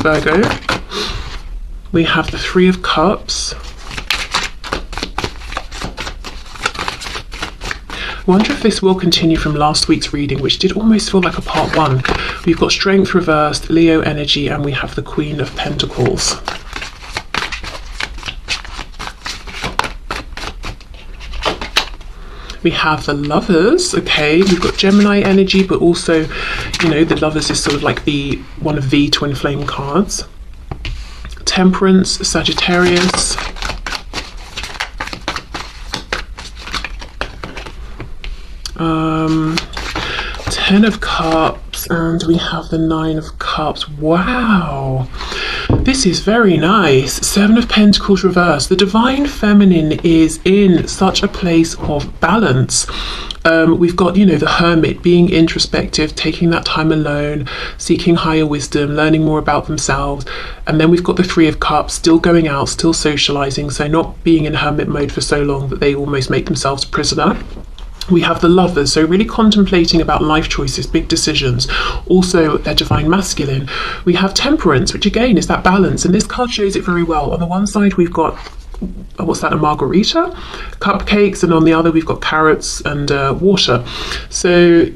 Virgo. We have the Three of Cups. I wonder if this will continue from last week's reading, which did almost feel like a part one. We've got Strength reversed, Leo energy, and we have the Queen of Pentacles. We have the Lovers. Okay, we've got Gemini energy, but also, you know, the Lovers is sort of like the one of the twin flame cards. Temperance, Sagittarius. Ten of Cups, and we have the Nine of Cups. Wow, this is very nice. Seven of Pentacles reversed. The Divine Feminine is in such a place of balance. We've got, you know, the Hermit being introspective, taking that time alone, seeking higher wisdom, learning more about themselves. And then we've got the Three of Cups, still going out, still socializing, so not being in hermit mode for so long that they almost make themselves a prisoner. We have the Lovers, so really contemplating about life choices, big decisions. Also, their Divine Masculine. We have Temperance, which again is that balance, and this card shows it very well. On the one side, we've got, what's that, a margarita? Cupcakes, and on the other, we've got carrots and water. So,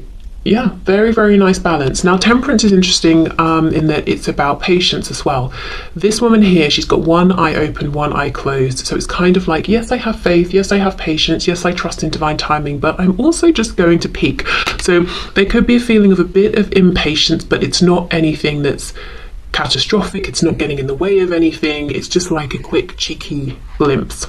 yeah, very, very nice balance. Now, Temperance is interesting in that it's about patience as well. This woman here, she's got one eye open, one eye closed. So it's kind of like, yes, I have faith. Yes, I have patience. Yes, I trust in divine timing, but I'm also just going to peak. So there could be a feeling of a bit of impatience, but it's not anything that's catastrophic. It's not getting in the way of anything. It's just like a quick, cheeky glimpse.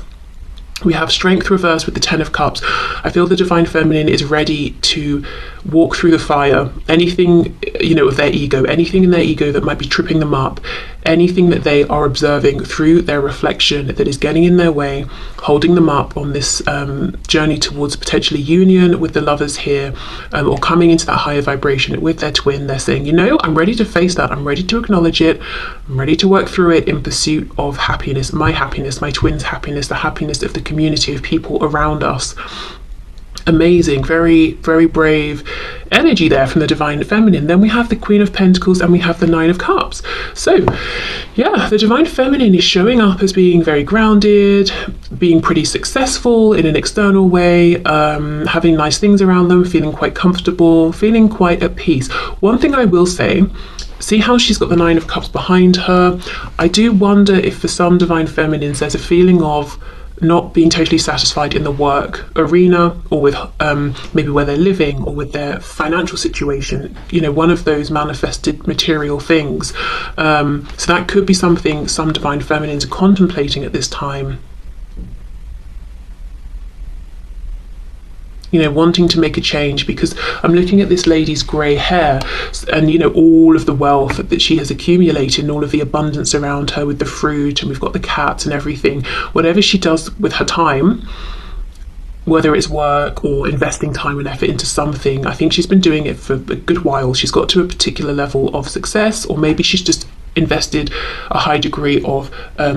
We have Strength reversed with the Ten of Cups. I feel the Divine Feminine is ready to walk through the fire. Anything, you know, of their ego, anything in their ego that might be tripping them up, anything that they are observing through their reflection that is getting in their way, holding them up on this journey towards potentially union with the Lovers here, or coming into that higher vibration with their twin. They're saying, you know, I'm ready to face that. I'm ready to acknowledge it. I'm ready to work through it in pursuit of happiness, my twin's happiness, the happiness of the community of people around us. Amazing, very, very brave energy there from the Divine Feminine. Then we have the Queen of Pentacles and we have the Nine of Cups. So yeah, the Divine Feminine is showing up as being very grounded, being pretty successful in an external way, having nice things around them, feeling quite comfortable, feeling quite at peace. One thing I will say, see how she's got the Nine of Cups behind her? I do wonder if for some Divine Feminines there's a feeling of not being totally satisfied in the work arena, or with maybe where they're living, or with their financial situation, you know, one of those manifested material things. So that could be something some Divine Feminines are contemplating at this time. You know, wanting to make a change, because I'm looking at this lady's grey hair and, you know, all of the wealth that she has accumulated and all of the abundance around her with the fruit, and we've got the cats and everything. Whatever she does with her time, whether it's work or investing time and effort into something, I think she's been doing it for a good while. She's got to a particular level of success, or maybe she's just invested a high degree of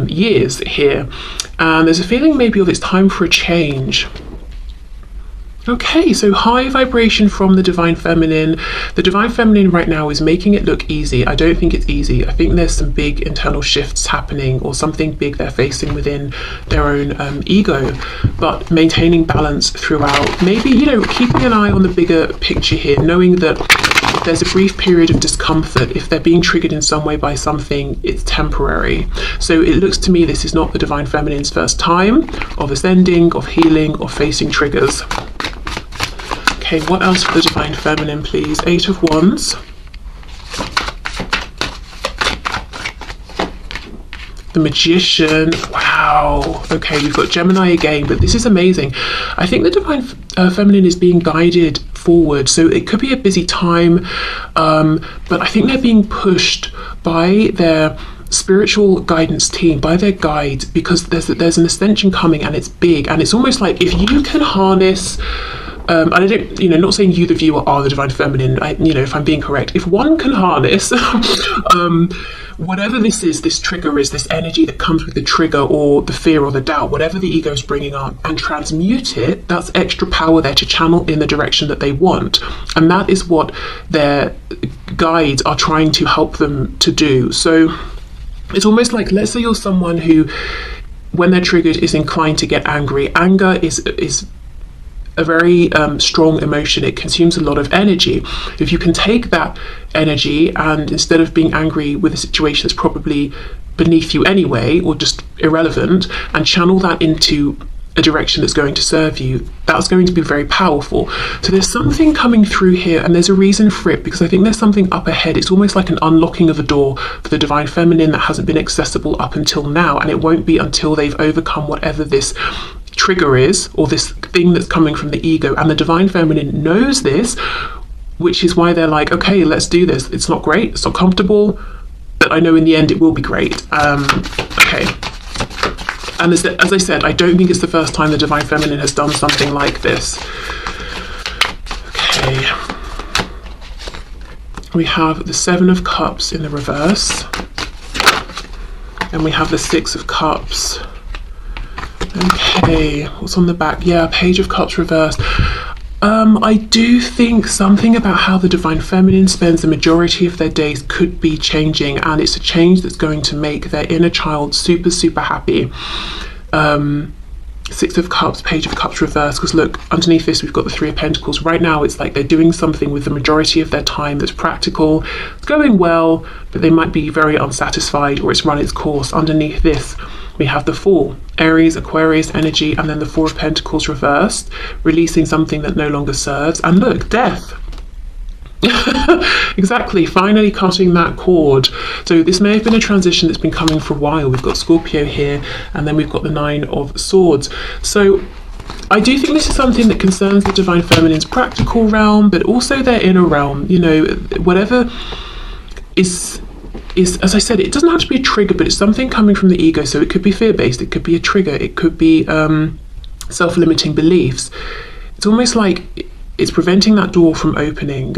years here. And there's a feeling maybe of it's time for a change. Okay, so high vibration from the Divine Feminine. The Divine Feminine right now is making it look easy. I don't think it's easy. I think there's some big internal shifts happening, or something big they're facing within their own ego, but maintaining balance throughout. Maybe, you know, keeping an eye on the bigger picture here, knowing that if there's a brief period of discomfort, if they're being triggered in some way by something, it's temporary. So it looks to me this is not the Divine Feminine's first time of ascending, of healing, of facing triggers. Okay, what else for the Divine Feminine, please? Eight of Wands. The Magician. Wow. Okay, we've got Gemini again, but this is amazing. I think the Divine Feminine is being guided forward, so it could be a busy time, but I think they're being pushed by their spiritual guidance team, by their guides, because there's an ascension coming, and it's big, and it's almost like if you can harness and I don't, you know, not saying you, the viewer, are the Divine Feminine, you know, if I'm being correct, if one can harness whatever this is, this trigger is, this energy that comes with the trigger, or the fear or the doubt, whatever the ego is bringing up, and transmute it, that's extra power there to channel in the direction that they want. And that is what their guides are trying to help them to do. So It's almost like, let's say you're someone who, when they're triggered, is inclined to get angry. Anger is a very strong emotion. It consumes a lot of energy. If you can take that energy and, instead of being angry with a situation that's probably beneath you anyway, or just irrelevant, and channel that into a direction that's going to serve you, that's going to be very powerful. So there's something coming through here, and there's a reason for it, because I think there's something up ahead. It's almost like an unlocking of a door for the divine feminine that hasn't been accessible up until now, and it won't be until they've overcome whatever this trigger is, or this thing that's coming from the ego. And the divine feminine knows this, which is why they're like, okay, let's do this. It's not great, it's not comfortable, but I know in the end it will be great. Okay. And as I said, I don't think it's the first time the divine feminine has done something like this. Okay. We have the Seven of Cups in the reverse, and we have the Six of Cups. Okay, what's on the back? Yeah, Page of Cups reversed. I do think something about how the divine feminine spends the majority of their days could be changing, and it's a change that's going to make their inner child super, super happy. Six of Cups, Page of Cups reversed, because look, underneath this we've got the Three of Pentacles. Right now it's like they're doing something with the majority of their time that's practical, it's going well, but they might be very unsatisfied, or it's run its course. Underneath this we have the Fool, Aries, Aquarius energy, and then the Four of Pentacles reversed, releasing something that no longer serves. And look, Death. Exactly, finally cutting that cord. So this may have been a transition that's been coming for a while. We've got Scorpio here, and then we've got the Nine of Swords. So I do think this is something that concerns the divine feminine's practical realm, but also their inner realm. You know, whatever is, as I said, it doesn't have to be a trigger, but it's something coming from the ego. So it could be fear-based, it could be a trigger, it could be self-limiting beliefs. It's almost like it's preventing that door from opening,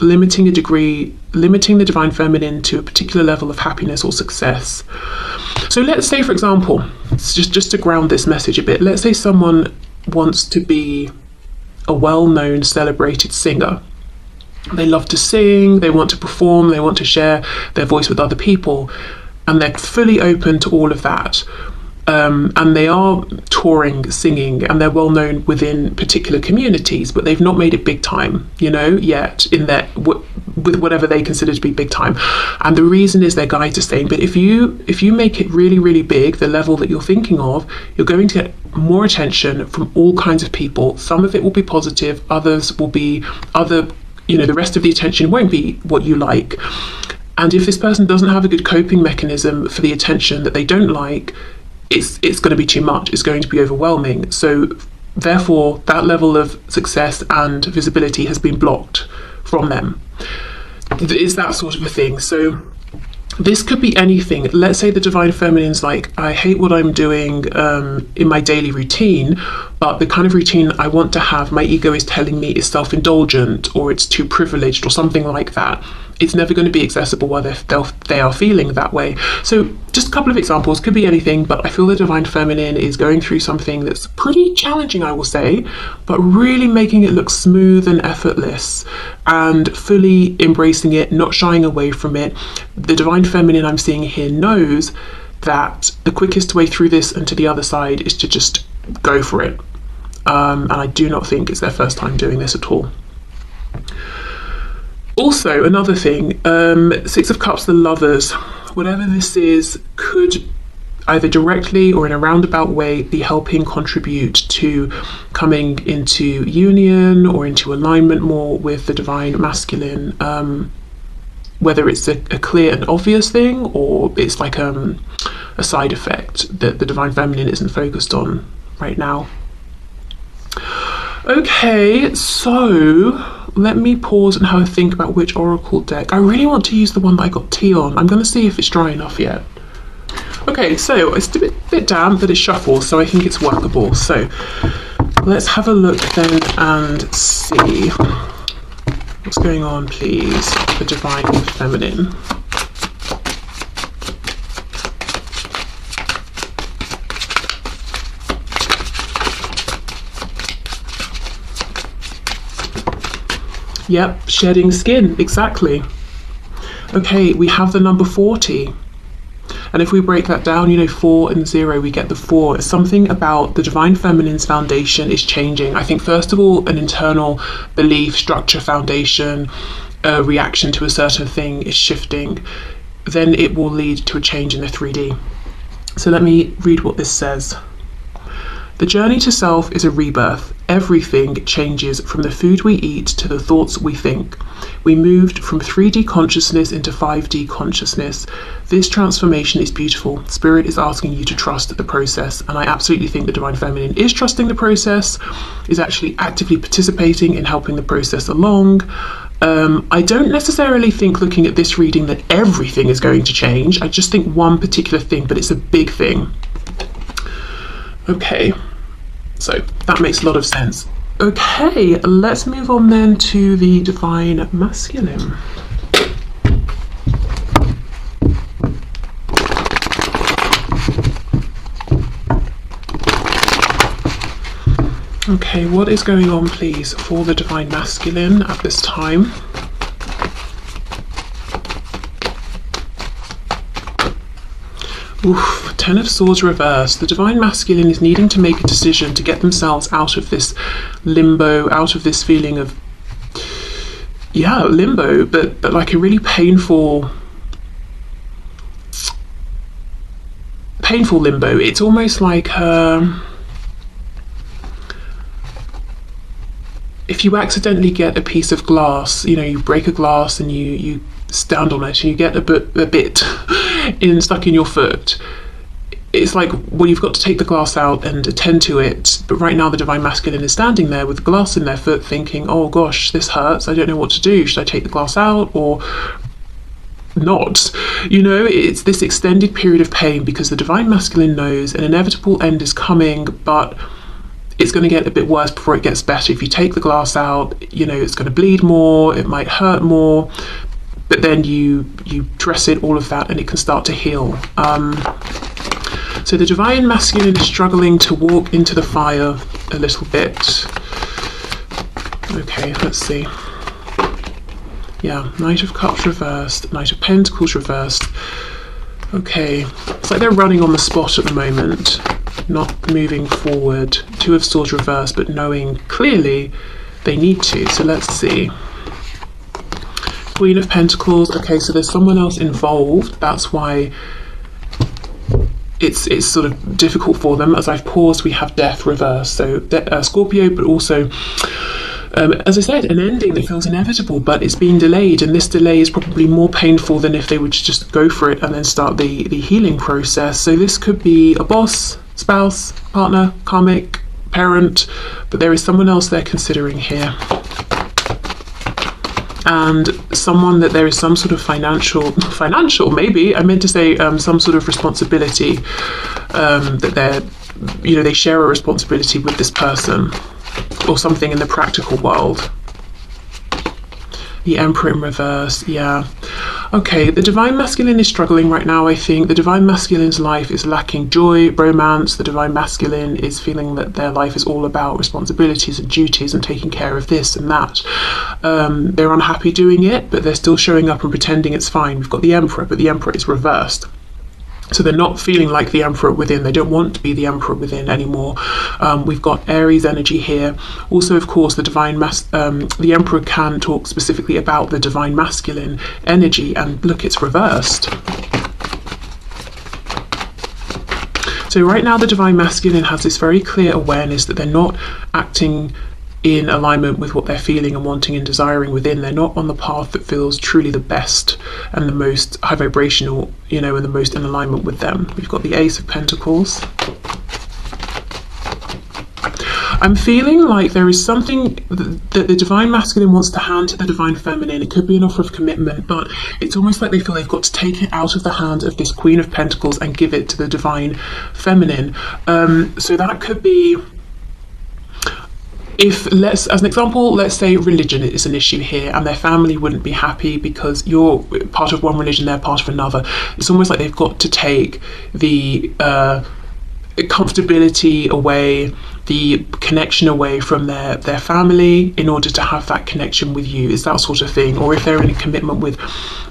limiting the divine feminine to a particular level of happiness or success. So let's say, for example, just to ground this message a bit, let's say someone wants to be a well-known, celebrated singer. They love to sing, they want to perform, they want to share their voice with other people, and they're fully open to all of that. And they are touring, singing, and they're well known within particular communities, but they've not made it big time, you know, yet in their with whatever they consider to be big time. And the reason is their guides are saying, but if you make it really, really big, the level that you're thinking of, you're going to get more attention from all kinds of people. Some of it will be positive, others will be the rest of the attention won't be what you like. And if this person doesn't have a good coping mechanism for the attention that they don't like, it's going to be too much, it's going to be overwhelming. So therefore that level of success and visibility has been blocked from them. It's that sort of a thing. So this could be anything. Let's say the divine feminine's like, I hate what I'm doing in my daily routine, but the kind of routine I want to have, my ego is telling me is self-indulgent, or it's too privileged, or something like that. It's never going to be accessible while they are feeling that way. So just a couple of examples, could be anything, but I feel the divine feminine is going through something that's pretty challenging, I will say, but really making it look smooth and effortless, and fully embracing it, not shying away from it. The divine feminine I'm seeing here knows that the quickest way through this and to the other side is to just go for it. And I do not think it's their first time doing this at all. Also, another thing, Six of Cups, the Lovers, whatever this is, could either directly or in a roundabout way be helping contribute to coming into union or into alignment more with the divine masculine, whether it's a clear and obvious thing, or it's like a side effect that the divine feminine isn't focused on right now. Okay, so let me pause and have a think about which oracle deck. I really want to use the one that I got tea on. I'm going to see if it's dry enough yet. Okay, so it's a bit damp, but it shuffles, so I think it's workable. So let's have a look then and see what's going on, please, the divine feminine. Yep, shedding skin, exactly. Okay, we have the number 40. And if we break that down, 4 and 0, we get the 4. Something about the Divine Feminine's foundation is changing. I think, first of all, an internal belief, structure, foundation, reaction to a certain thing is shifting. Then it will lead to a change in the 3D. So let me read what this says. The journey to self is a rebirth. Everything changes, from the food we eat to the thoughts we think. We moved from 3D consciousness into 5D consciousness. This transformation is beautiful. Spirit is asking you to trust the process. And I absolutely think the Divine Feminine is trusting the process, is actually actively participating in helping the process along. I don't necessarily think, looking at this reading, that everything is going to change. I just think one particular thing, but it's a big thing. Okay, so that makes a lot of sense. Okay, let's move on then to the Divine Masculine. Okay, what is going on, please, for the Divine Masculine at this time? Oof, 10 of Swords reversed. The Divine Masculine is needing to make a decision to get themselves out of this limbo, out of this feeling of, limbo, but like a really painful limbo. It's almost like if you accidentally get a piece of glass, you break a glass and you stand on it and you get a bit stuck in your foot. It's like, well, you've got to take the glass out and attend to it, but right now the Divine Masculine is standing there with the glass in their foot thinking, oh gosh, this hurts, I don't know what to do, should I take the glass out or not? It's this extended period of pain because the Divine Masculine knows an inevitable end is coming, but it's going to get a bit worse before it gets better. If you take the glass out, it's going to bleed more, it might hurt more, but then you dress it, all of that, and it can start to heal. So the Divine Masculine is struggling to walk into the fire a little bit. Okay, let's see. Yeah, Knight of Cups reversed, Knight of Pentacles reversed. Okay, it's like they're running on the spot at the moment, not moving forward. Two of Swords reversed, but knowing clearly they need to. So let's see. Queen of Pentacles. Okay, so there's someone else involved. That's why it's sort of difficult for them. As I've paused, we have Death reversed. So Scorpio, but also, as I said, an ending that feels inevitable, but it's being delayed, and this delay is probably more painful than if they would just go for it and then start the healing process. So this could be a boss, spouse, partner, karmic, parent, but there is someone else they're considering here. And someone that there is some sort of financial maybe, I meant to say some sort of responsibility, that they share a responsibility with this person, or something in the practical world. The Emperor in reverse, yeah. Okay, the Divine Masculine is struggling right now, I think. The Divine Masculine's life is lacking joy, romance. The Divine Masculine is feeling that their life is all about responsibilities and duties and taking care of this and that. They're unhappy doing it, but they're still showing up and pretending it's fine. We've got the Emperor, but the Emperor is reversed. So they're not feeling like the Emperor within. They don't want to be the Emperor within anymore. We've got Aries energy here. Also, of course, the Emperor can talk specifically about the Divine Masculine energy, and look, it's reversed. So right now the Divine Masculine has this very clear awareness that they're not acting in alignment with what they're feeling and wanting and desiring within. They're not on the path that feels truly the best and the most high vibrational, and the most in alignment with them. We've got the Ace of Pentacles. I'm feeling like there is something that the Divine Masculine wants to hand to the Divine Feminine. It could be an offer of commitment, but it's almost like they feel they've got to take it out of the hand of this Queen of Pentacles and give it to the Divine Feminine. So that could be, as an example, let's say religion is an issue here and their family wouldn't be happy because you're part of one religion, they're part of another. It's almost like they've got to take the comfortability away the connection away from their family in order to have that connection with you. Is that sort of thing. Or if they're in a commitment with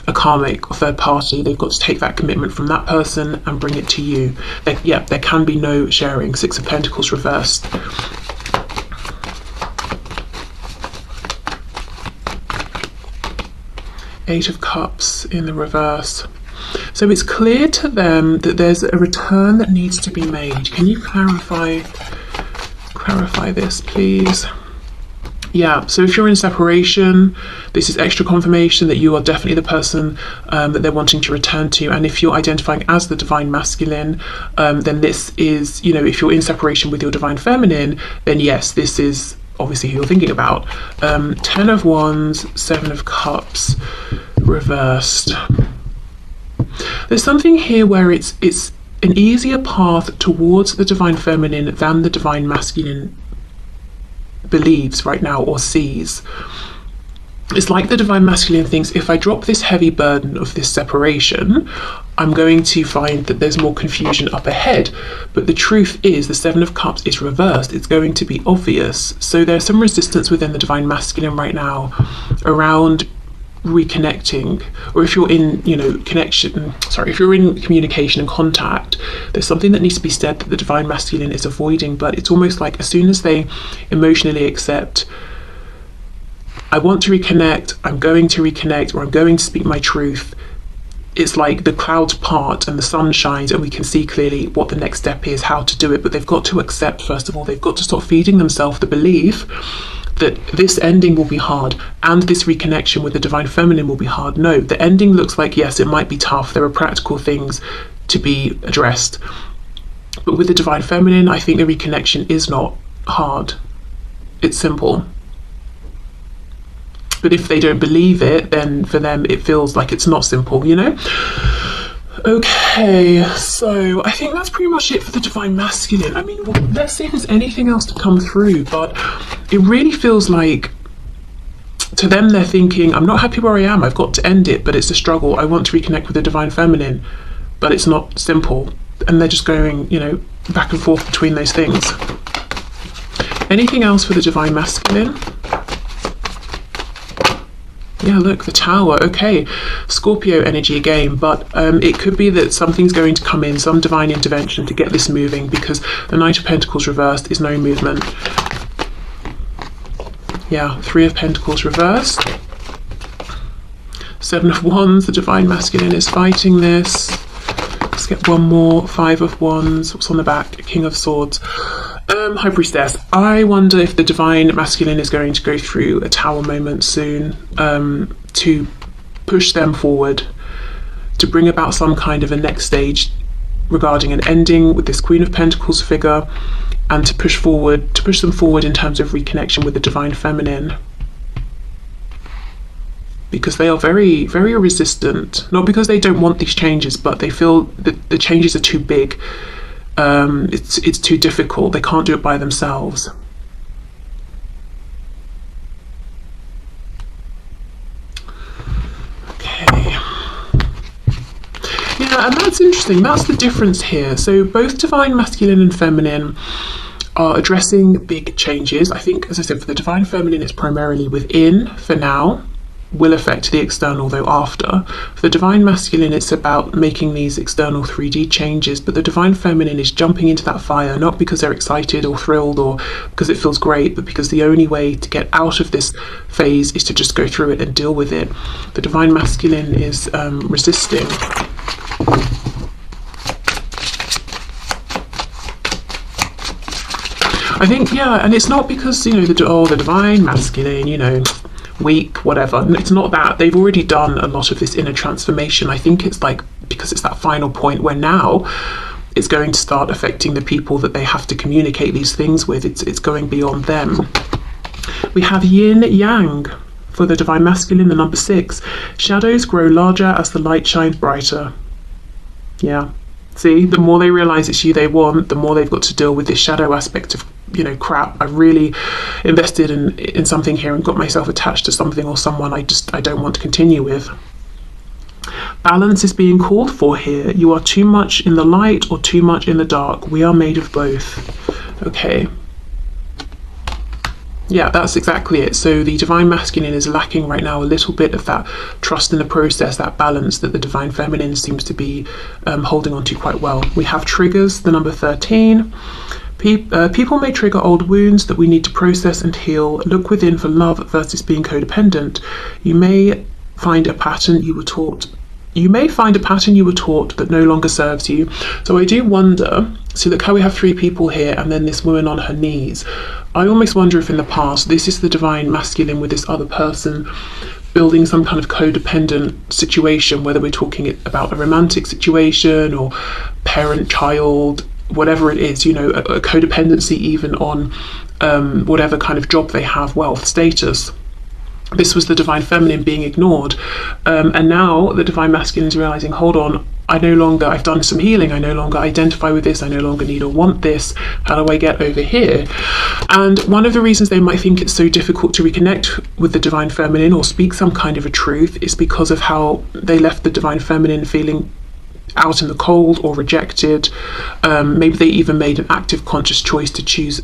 a karmic or third party, they've got to take that commitment from that person and bring it to you. There can be no sharing. Six of Pentacles reversed. Eight of Cups in the reverse. So it's clear to them that there's a return that needs to be made. Can you clarify this, please? Yeah, so if you're in separation, this is extra confirmation that you are definitely the person that they're wanting to return to. And if you're identifying as the Divine Masculine, then this is, you know, if you're in separation with your Divine Feminine, then yes, this is obviously who you're thinking about. 10 of Wands, 7 of Cups, reversed. There's something here where it's an easier path towards the Divine Feminine than the Divine Masculine believes right now or sees. It's like the Divine Masculine thinks, if I drop this heavy burden of this separation, I'm going to find that there's more confusion up ahead. But the truth is, the Seven of Cups is reversed. It's going to be obvious. So there's some resistance within the Divine Masculine right now around reconnecting, or if you're in, you know, if you're in communication and contact, there's something that needs to be said that the Divine Masculine is avoiding. But it's almost like as soon as they emotionally accept, I want to reconnect, I'm going to reconnect, or I'm going to speak my truth, it's like the clouds part and the sun shines and we can see clearly what the next step is, how to do it. But they've got to accept, first of all, they've got to stop feeding themselves the belief that this ending will be hard and this reconnection with the Divine Feminine will be hard. No, the ending looks like, yes, it might be tough. There are practical things to be addressed. But with the Divine Feminine, I think the reconnection is not hard. It's simple. But if they don't believe it, then for them it feels like it's not simple, you know? Okay, so I think that's pretty much it for the Divine Masculine. I mean, well, let's see if there's anything else to come through, but it really feels like to them they're thinking, I'm not happy where I am, I've got to end it, but it's a struggle. I want to reconnect with the Divine Feminine, but it's not simple. And they're just going, you know, back and forth between those things. Anything else for the Divine Masculine? Yeah, look, the Tower. Okay, Scorpio energy again, but it could be that something's going to come in, some divine intervention to get this moving, because the Knight of Pentacles reversed is no movement. Yeah, Three of Pentacles reversed. Seven of Wands, the Divine Masculine is fighting this. Let's get one more. Five of Wands. What's on the back? King of Swords. High Priestess. I wonder if the Divine Masculine is going to go through a Tower moment soon, to push them forward, to bring about some kind of a next stage regarding an ending with this Queen of Pentacles figure, and to push them forward in terms of reconnection with the Divine Feminine. Because they are very, very resistant. Not because they don't want these changes, but they feel that the changes are too big. It's too difficult. They can't do it by themselves. Okay. Yeah, and that's interesting. That's the difference here. So both Divine Masculine and Feminine are addressing big changes. I think, as I said, for the Divine Feminine, it's primarily within for now. Will affect the external though after. For the Divine Masculine, it's about making these external 3D changes, but the Divine Feminine is jumping into that fire, not because they're excited or thrilled or because it feels great, but because the only way to get out of this phase is to just go through it and deal with it. The Divine Masculine is resisting. I think, yeah, and it's not because, you know, the Divine Masculine, you know, weak, whatever. It's not that. They've already done a lot of this inner transformation. I think it's like, because it's that final point where now it's going to start affecting the people that they have to communicate these things with. It's going beyond them. We have Yin Yang for the Divine Masculine, the number 6. Shadows grow larger as the light shines brighter. Yeah. See, the more they realize it's you they want, the more they've got to deal with this shadow aspect of, you know, crap, I really invested in something here and got myself attached to something or someone I don't want to continue with. Balance is being called for here. You are too much in the light or too much in the dark. We are made of both. Okay. Yeah, that's exactly it. So the divine masculine is lacking right now a little bit of that trust in the process, that balance that the divine feminine seems to be holding on to quite well. We have triggers, the number 13. People may trigger old wounds that we need to process and heal. Look within for love versus being codependent. You may find a pattern you were taught. You may find a pattern you were taught that no longer serves you. So I do wonder, so look how we have 3 people here and then this woman on her knees. I almost wonder if in the past this is the divine masculine with this other person building some kind of codependent situation, whether we're talking about a romantic situation or parent-child, whatever it is, a codependency even on whatever kind of job they have, wealth, status. This was the divine feminine being ignored. And now the divine masculine is realizing, hold on, I've done some healing, I no longer identify with this, I no longer need or want this, how do I get over here? And one of the reasons they might think it's so difficult to reconnect with the divine feminine or speak some kind of a truth is because of how they left the divine feminine feeling out in the cold or rejected. Maybe they even made an active conscious choice to choose